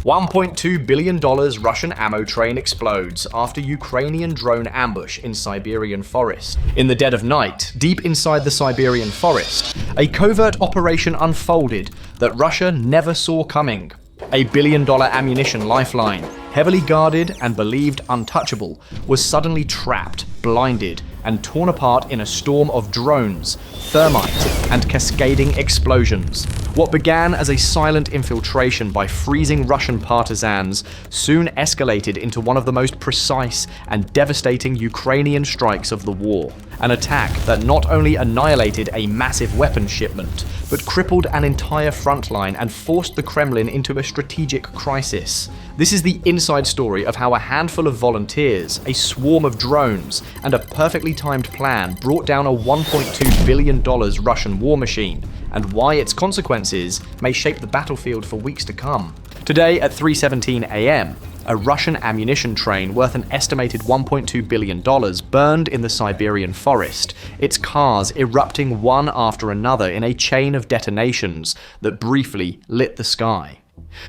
$1.2 billion Russian ammo train explodes after Ukrainian drone ambush in Siberian forest. In the dead of night, deep inside the Siberian forest, a covert operation unfolded that Russia never saw coming. A $1 billion ammunition lifeline, heavily guarded and believed untouchable, was suddenly trapped, blinded, and torn apart in a storm of drones, thermite, and cascading explosions. What began as a silent infiltration by freezing Russian partisans soon escalated into one of the most precise and devastating Ukrainian strikes of the war. An attack that not only annihilated a massive weapons shipment, but crippled an entire frontline and forced the Kremlin into a strategic crisis. This is the inside story of how a handful of volunteers, a swarm of drones, and a perfectly timed plan brought down a $1.2 billion Russian war machine, and why its consequences may shape the battlefield for weeks to come. Today at 3:17 a.m., a Russian ammunition train worth an estimated $1.2 billion burned in the Siberian forest, its cars erupting one after another in a chain of detonations that briefly lit the sky.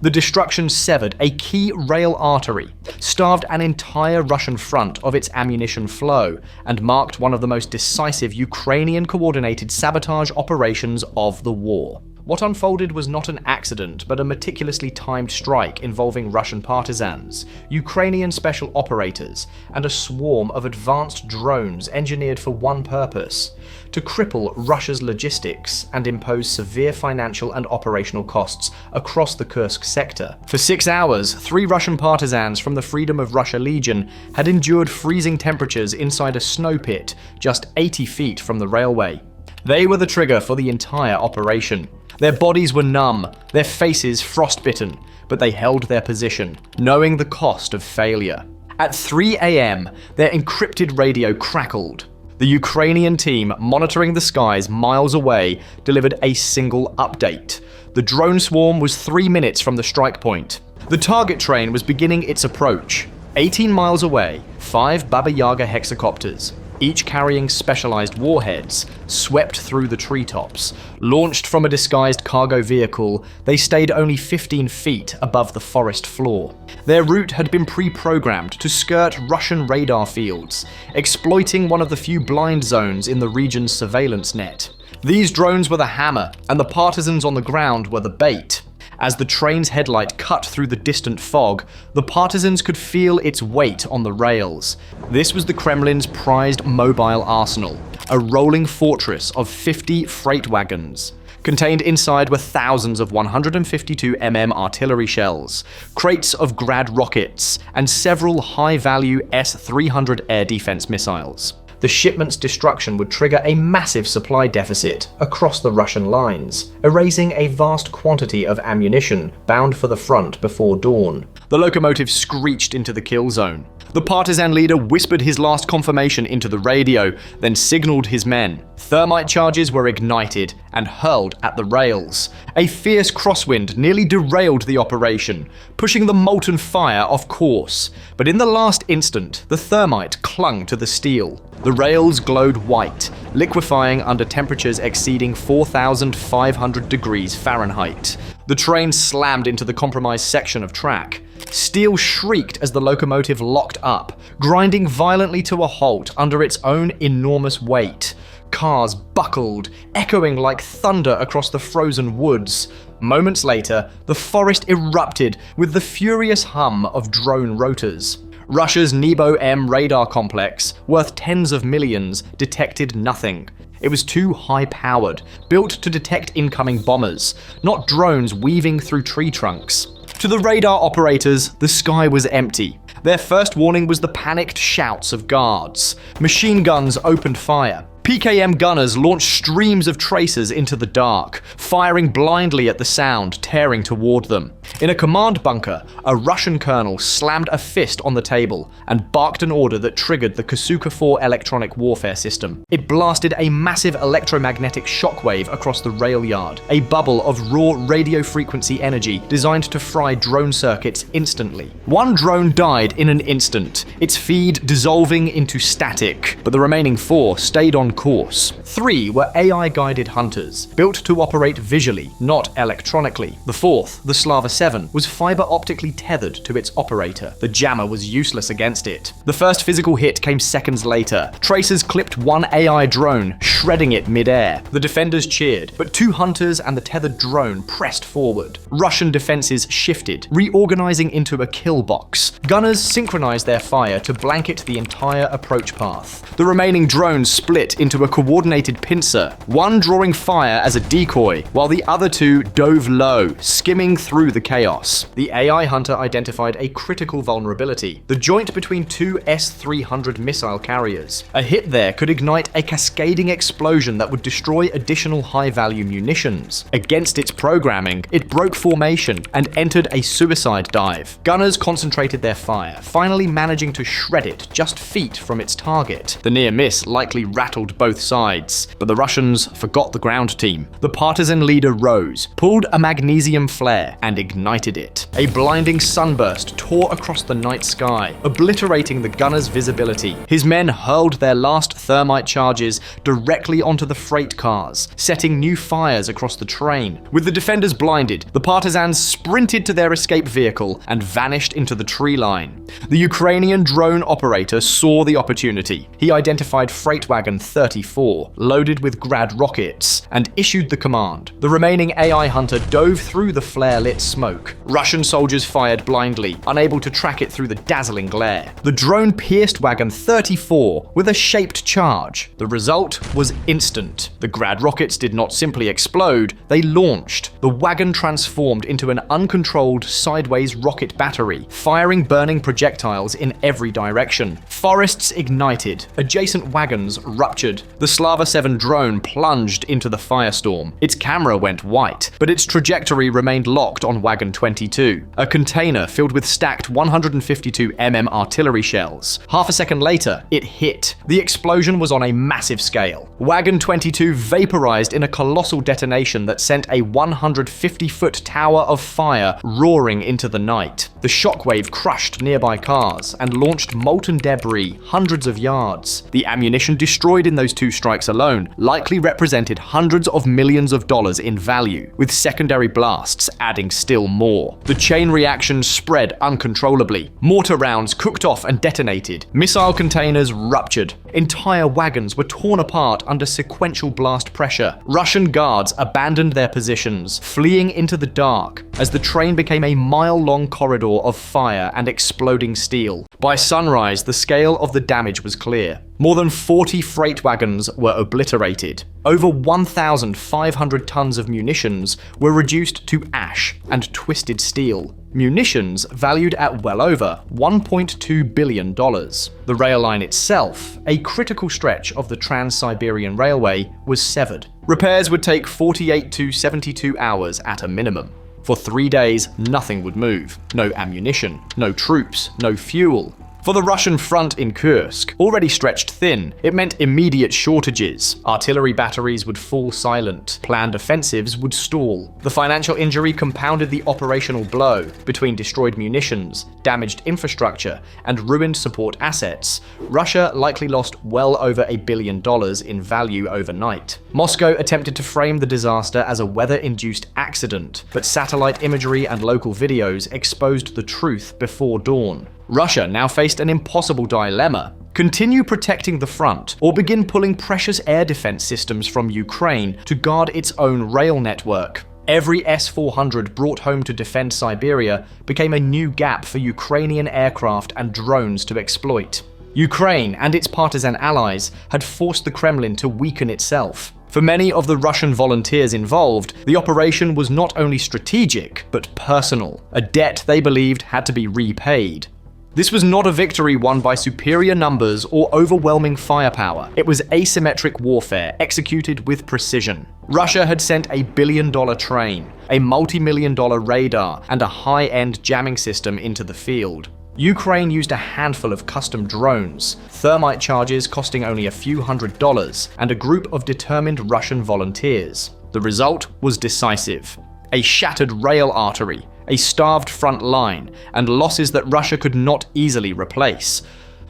The destruction severed a key rail artery, starved an entire Russian front of its ammunition flow, and marked one of the most decisive Ukrainian coordinated sabotage operations of the war. What unfolded was not an accident, but a meticulously timed strike involving Russian partisans, Ukrainian special operators, and a swarm of advanced drones engineered for one purpose: to cripple Russia's logistics and impose severe financial and operational costs across the Kursk sector. For 6 hours, 3 Russian partisans from the Freedom of Russia Legion had endured freezing temperatures inside a snow pit just 80 feet from the railway. They were the trigger for the entire operation. Their bodies were numb, their faces frostbitten, but they held their position, knowing the cost of failure. At 3 a.m., their encrypted radio crackled. The Ukrainian team, monitoring the skies miles away, delivered a single update. The drone swarm was 3 minutes from the strike point. The target train was beginning its approach. 18 miles away, 5 Baba Yaga hexacopters, each carrying specialized warheads, swept through the treetops. Launched from a disguised cargo vehicle, they stayed only 15 feet above the forest floor. Their route had been pre-programmed to skirt Russian radar fields, exploiting one of the few blind zones in the region's surveillance net. These drones were the hammer, and the partisans on the ground were the bait. As the train's headlight cut through the distant fog, the partisans could feel its weight on the rails. This was the Kremlin's prized mobile arsenal, a rolling fortress of 50 freight wagons. Contained inside were thousands of 152mm artillery shells, crates of Grad rockets, and several high-value S-300 air defense missiles. The shipment's destruction would trigger a massive supply deficit across the Russian lines, erasing a vast quantity of ammunition bound for the front before dawn. The locomotive screeched into the kill zone. The partisan leader whispered his last confirmation into the radio, then signaled his men. Thermite charges were ignited and hurled at the rails. A fierce crosswind nearly derailed the operation, pushing the molten fire off course. But in the last instant, the thermite clung to the steel. The rails glowed white, liquefying under temperatures exceeding 4,500 degrees Fahrenheit. The train slammed into the compromised section of track. Steel shrieked as the locomotive locked up, grinding violently to a halt under its own enormous weight. Cars buckled, echoing like thunder across the frozen woods. Moments later, the forest erupted with the furious hum of drone rotors. Russia's Nebo-M radar complex, worth tens of millions, detected nothing. It was too high-powered, built to detect incoming bombers, not drones weaving through tree trunks. To the radar operators, the sky was empty. Their first warning was the panicked shouts of guards. Machine guns opened fire. PKM gunners launched streams of tracers into the dark, firing blindly at the sound, tearing toward them. In a command bunker, a Russian colonel slammed a fist on the table and barked an order that triggered the Kasuka 4 electronic warfare system. It blasted a massive electromagnetic shockwave across the rail yard, a bubble of raw radio frequency energy designed to fry drone circuits instantly. One drone died in an instant, its feed dissolving into static, but the remaining 4 stayed on course. 3 were AI-guided hunters, built to operate visually, not electronically. The 4th, the Slava 7 was fiber optically tethered to its operator. The jammer was useless against it. The first physical hit came seconds later. Tracers clipped one AI drone, shredding it mid-air. The defenders cheered, but 2 hunters and the tethered drone pressed forward. Russian defenses shifted, reorganizing into a kill box. Gunners synchronized their fire to blanket the entire approach path. The remaining drones split into a coordinated pincer, one drawing fire as a decoy, while the other 2 dove low, skimming through the chaos. The AI hunter identified a critical vulnerability, the joint between 2 S-300 missile carriers. A hit there could ignite a cascading explosion that would destroy additional high-value munitions. Against its programming, it broke formation and entered a suicide dive. Gunners concentrated their fire, finally managing to shred it just feet from its target. The near miss likely rattled both sides, but the Russians forgot the ground team. The partisan leader rose, pulled a magnesium flare, and ignited it. A blinding sunburst tore across the night sky, obliterating the gunner's visibility. His men hurled their last thermite charges directly onto the freight cars, setting new fires across the train. With the defenders blinded, the partisans sprinted to their escape vehicle and vanished into the tree line. The Ukrainian drone operator saw the opportunity. He identified freight wagon 34, loaded with Grad rockets, and issued the command. The remaining AI hunter dove through the flare-lit smoke. Russian soldiers fired blindly, unable to track it through the dazzling glare. The drone pierced wagon 34 with a shaped charge. The result was instant. The Grad rockets did not simply explode, they launched. The wagon transformed into an uncontrolled sideways rocket battery, firing burning projectiles in every direction. Forests ignited, adjacent wagons ruptured. The Slava 7 drone plunged into the firestorm. Its camera went white, but its trajectory remained locked on wagon 22, a container filled with stacked 152mm artillery shells. Half a second later, it hit. The explosion was on a massive scale. Wagon 22 vaporized in a colossal detonation that sent a 150-foot tower of fire roaring into the night. The shockwave crushed nearby cars and launched molten debris hundreds of yards. The ammunition destroyed in those 2 strikes alone likely represented hundreds of millions of dollars in value, with secondary blasts adding still more. The chain reaction spread uncontrollably. Mortar rounds cooked off and detonated. Missile containers ruptured. Entire wagons were torn apart under sequential blast pressure. Russian guards abandoned their positions, fleeing into the dark, as the train became a mile-long corridor of fire and exploding steel. By sunrise, the scale of the damage was clear. More than 40 freight wagons were obliterated. Over 1,500 tons of munitions were reduced to ash and twisted steel. Munitions valued at well over $1.2 billion. The rail line itself, a critical stretch of the Trans-Siberian Railway, was severed. Repairs would take 48 to 72 hours at a minimum. For 3 days, nothing would move. No ammunition, no troops, no fuel. For the Russian front in Kursk, already stretched thin, it meant immediate shortages. Artillery batteries would fall silent. Planned offensives would stall. The financial injury compounded the operational blow. Between destroyed munitions, damaged infrastructure, and ruined support assets, Russia likely lost well over $1 billion in value overnight. Moscow attempted to frame the disaster as a weather-induced accident, but satellite imagery and local videos exposed the truth before dawn. Russia now faced an impossible dilemma: continue protecting the front, or begin pulling precious air defense systems from Ukraine to guard its own rail network. Every S-400 brought home to defend Siberia became a new gap for Ukrainian aircraft and drones to exploit. Ukraine and its partisan allies had forced the Kremlin to weaken itself. For many of the Russian volunteers involved, the operation was not only strategic, but personal, a debt they believed had to be repaid. This was not a victory won by superior numbers or overwhelming firepower. It was asymmetric warfare executed with precision. Russia had sent a billion-dollar train, a multi-million-dollar radar, and a high-end jamming system into the field. Ukraine used a handful of custom drones, thermite charges costing only a few $100s, and a group of determined Russian volunteers. The result was decisive: a shattered rail artery, a starved front line, and losses that Russia could not easily replace.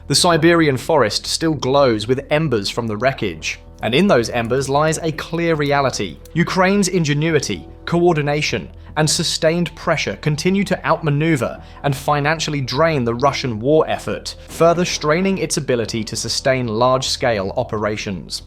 The Siberian forest still glows with embers from the wreckage, and in those embers lies a clear reality: Ukraine's ingenuity, coordination, and sustained pressure continue to outmaneuver and financially drain the Russian war effort, further straining its ability to sustain large-scale operations.